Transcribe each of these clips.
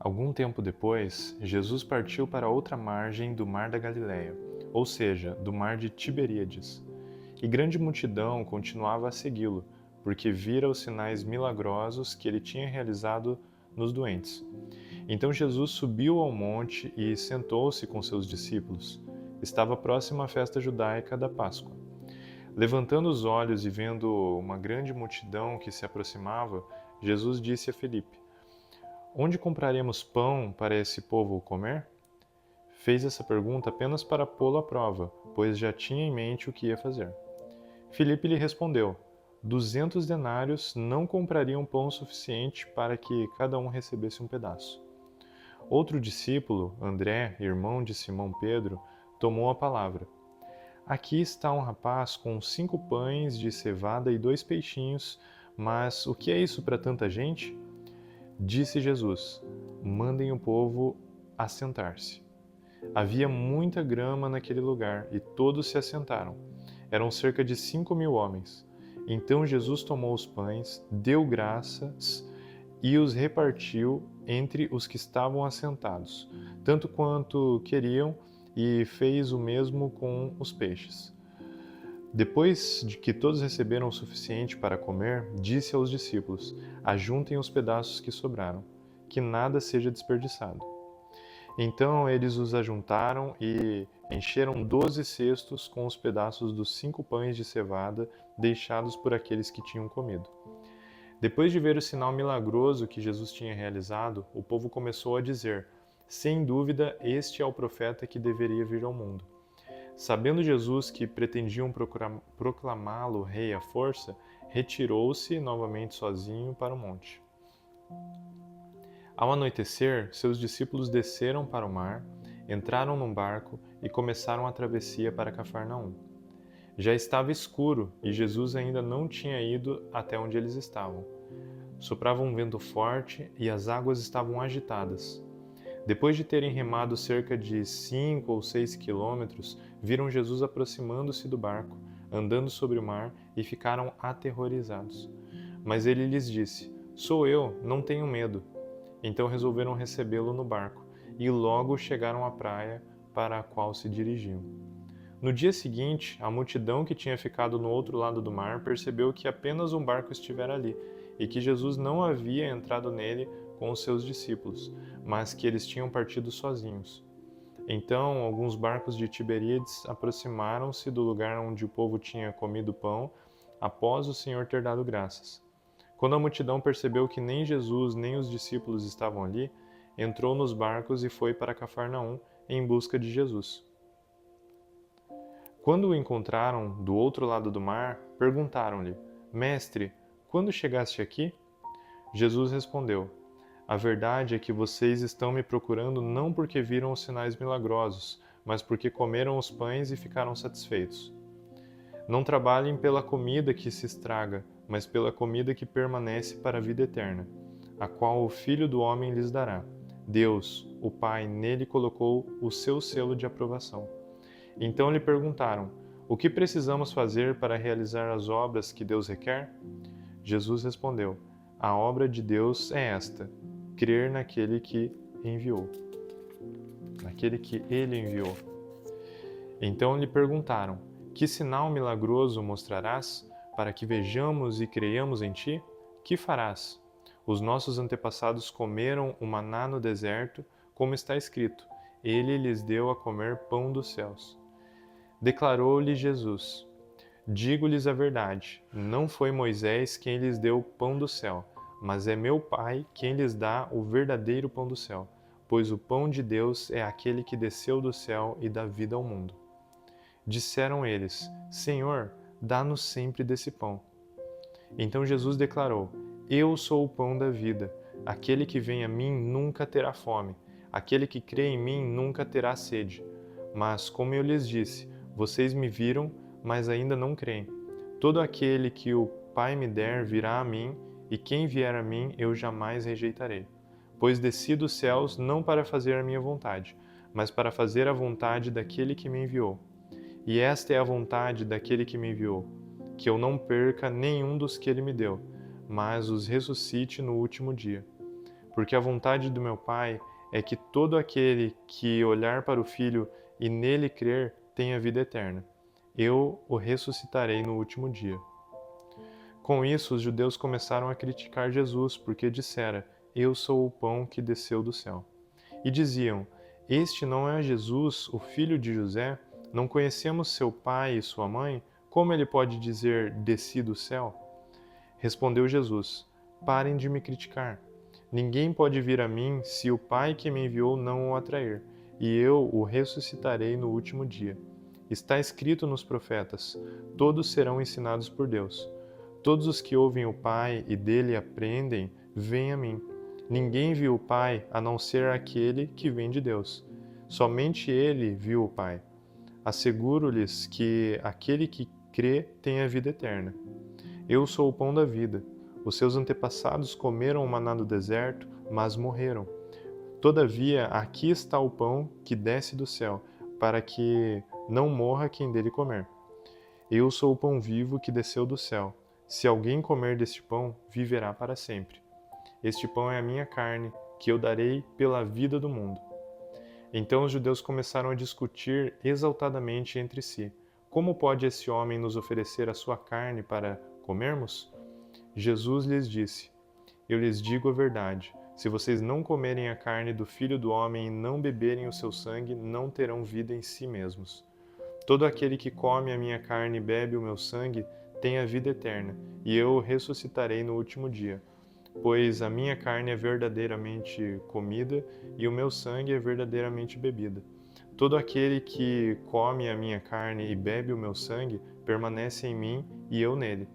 Algum tempo depois, Jesus partiu para outra margem do mar da Galileia, ou seja, do mar de Tiberíades. E grande multidão continuava a segui-lo, porque vira os sinais milagrosos que ele tinha realizado nos doentes. Então Jesus subiu ao monte e sentou-se com seus discípulos. Estava próxima a festa judaica da Páscoa. Levantando os olhos e vendo uma grande multidão que se aproximava, Jesus disse a Filipe: Onde compraremos pão para esse povo comer? Fez essa pergunta apenas para pô-lo à prova, pois já tinha em mente o que ia fazer. Filipe lhe respondeu: 200 denários não comprariam pão suficiente para que cada um recebesse um pedaço. Outro discípulo, André, irmão de Simão Pedro, tomou a palavra. Aqui está um rapaz com 5 pães de cevada e 2 peixinhos, mas o que é isso para tanta gente? Disse Jesus: Mandem o povo assentar-se. Havia muita grama naquele lugar e todos se assentaram. Eram cerca de 5.000 homens. Então Jesus tomou os pães, deu graças e os repartiu entre os que estavam assentados, tanto quanto queriam, e fez o mesmo com os peixes. Depois de que todos receberam o suficiente para comer, disse aos discípulos: Ajuntem os pedaços que sobraram, que nada seja desperdiçado. Então eles os ajuntaram e encheram 12 cestos com os pedaços dos 5 pães de cevada deixados por aqueles que tinham comido. Depois de ver o sinal milagroso que Jesus tinha realizado, o povo começou a dizer: Sem dúvida, este é o profeta que deveria vir ao mundo. Sabendo Jesus que pretendiam proclamá-lo rei à força, retirou-se novamente sozinho para o monte. Ao anoitecer, seus discípulos desceram para o mar, entraram num barco e começaram a travessia para Cafarnaum. Já estava escuro e Jesus ainda não tinha ido até onde eles estavam. Soprava um vento forte e as águas estavam agitadas. Depois de terem remado cerca de 5 ou 6 quilômetros, viram Jesus aproximando-se do barco, andando sobre o mar, e ficaram aterrorizados. Mas ele lhes disse: Sou eu, não tenham medo. Então resolveram recebê-lo no barco, e logo chegaram à praia para a qual se dirigiam. No dia seguinte, a multidão que tinha ficado no outro lado do mar percebeu que apenas um barco estivera ali, e que Jesus não havia entrado nele com os seus discípulos, mas que eles tinham partido sozinhos. Então, alguns barcos de Tiberíades aproximaram-se do lugar onde o povo tinha comido pão, após o Senhor ter dado graças. Quando a multidão percebeu que nem Jesus nem os discípulos estavam ali, entrou nos barcos e foi para Cafarnaum em busca de Jesus. Quando o encontraram do outro lado do mar, perguntaram-lhe: Mestre, quando chegaste aqui? Jesus respondeu: A verdade é que vocês estão me procurando não porque viram os sinais milagrosos, mas porque comeram os pães e ficaram satisfeitos. Não trabalhem pela comida que se estraga, mas pela comida que permanece para a vida eterna, a qual o Filho do Homem lhes dará. Deus, o Pai, nele colocou o seu selo de aprovação. Então lhe perguntaram: O que precisamos fazer para realizar as obras que Deus requer? Jesus respondeu: A obra de Deus é esta: crer naquele que enviou. Naquele que ele enviou. Então lhe perguntaram: Que sinal milagroso mostrarás para que vejamos e creiamos em ti? Que farás? Os nossos antepassados comeram o maná no deserto, como está escrito: Ele lhes deu a comer pão dos céus. Declarou-lhe Jesus: Digo-lhes a verdade, não foi Moisés quem lhes deu o pão do céu, mas é meu Pai quem lhes dá o verdadeiro pão do céu, pois o pão de Deus é aquele que desceu do céu e dá vida ao mundo. Disseram eles: Senhor, dá-nos sempre desse pão. Então Jesus declarou: Eu sou o pão da vida. Aquele que vem a mim nunca terá fome. Aquele que crê em mim nunca terá sede. Mas, como eu lhes disse, vocês me viram, mas ainda não creem. Todo aquele que o Pai me der virá a mim, e quem vier a mim eu jamais rejeitarei. Pois desci dos céus não para fazer a minha vontade, mas para fazer a vontade daquele que me enviou. E esta é a vontade daquele que me enviou, que eu não perca nenhum dos que ele me deu, mas os ressuscite no último dia. porque a vontade do meu Pai é que todo aquele que olhar para o Filho e nele crer tenha vida eterna. Eu o ressuscitarei no último dia. Com isso, os judeus começaram a criticar Jesus, porque dissera: Eu sou o pão que desceu do céu. E diziam: Este não é Jesus, o filho de José? Não conhecemos seu pai e sua mãe? Como ele pode dizer: Desci do céu? Respondeu Jesus: Parem de me criticar. Ninguém pode vir a mim se o Pai que me enviou não o atrair, e eu o ressuscitarei no último dia. Está escrito nos profetas: Todos serão ensinados por Deus. Todos os que ouvem o Pai e dele aprendem, vêm a mim. Ninguém viu o Pai a não ser aquele que vem de Deus. Somente ele viu o Pai. Asseguro-lhes que aquele que crê tem a vida eterna. Eu sou o pão da vida. Os seus antepassados comeram o maná do deserto, mas morreram. Todavia, aqui está o pão que desce do céu, para que não morra quem dele comer. Eu sou o pão vivo que desceu do céu. Se alguém comer deste pão, viverá para sempre. Este pão é a minha carne, que eu darei pela vida do mundo. Então os judeus começaram a discutir exaltadamente entre si: Como pode esse homem nos oferecer a sua carne para comermos? Jesus lhes disse: Eu lhes digo a verdade. Se vocês não comerem a carne do Filho do Homem e não beberem o seu sangue, não terão vida em si mesmos. Todo aquele que come a minha carne e bebe o meu sangue tem a vida eterna, e eu o ressuscitarei no último dia. Pois a minha carne é verdadeiramente comida e o meu sangue é verdadeiramente bebida. Todo aquele que come a minha carne e bebe o meu sangue permanece em mim e eu nele.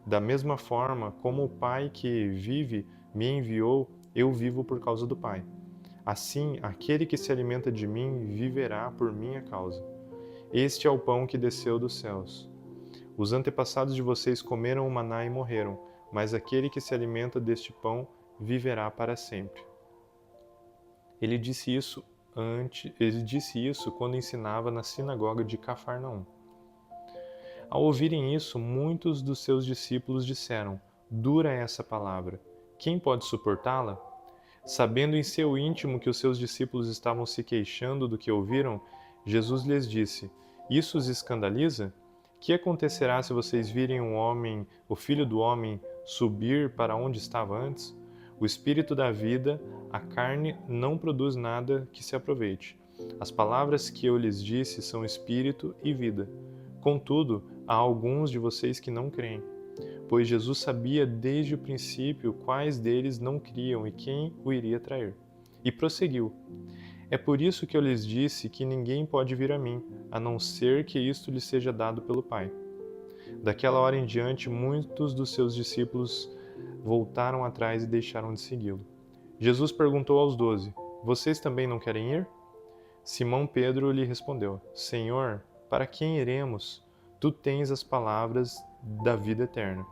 Da mesma forma como o Pai que vive me enviou, eu vivo por causa do Pai. Assim, aquele que se alimenta de mim viverá por minha causa. Este é o pão que desceu dos céus. Os antepassados de vocês comeram o maná e morreram, mas aquele que se alimenta deste pão viverá para sempre. Ele disse isso quando ensinava na sinagoga de Cafarnaum. Ao ouvirem isso, muitos dos seus discípulos disseram: Dura é essa palavra. Quem pode suportá-la? Sabendo em seu íntimo que os seus discípulos estavam se queixando do que ouviram, Jesus lhes disse: Isso os escandaliza? Que acontecerá se vocês virem o Filho do Homem, subir para onde estava antes? O Espírito da vida, a carne, não produz nada que se aproveite. As palavras que eu lhes disse são espírito e vida. Contudo, há alguns de vocês que não creem. Pois Jesus sabia desde o princípio quais deles não criam e quem o iria trair. E prosseguiu: É por isso que eu lhes disse que ninguém pode vir a mim, a não ser que isto lhe seja dado pelo Pai. Daquela hora em diante, muitos dos seus discípulos voltaram atrás e deixaram de segui-lo. Jesus perguntou aos 12: Vocês também não querem ir? Simão Pedro lhe respondeu: Senhor, para quem iremos? Tu tens as palavras da vida eterna.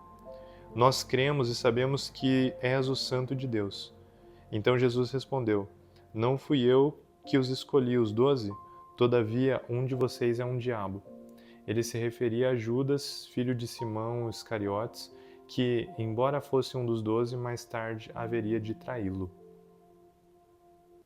Nós cremos e sabemos que és o Santo de Deus. Então Jesus respondeu: Não fui eu que os escolhi, os 12? Todavia, um de vocês é um diabo. Ele se referia a Judas, filho de Simão Iscariotes, que, embora fosse um dos 12, mais tarde haveria de traí-lo.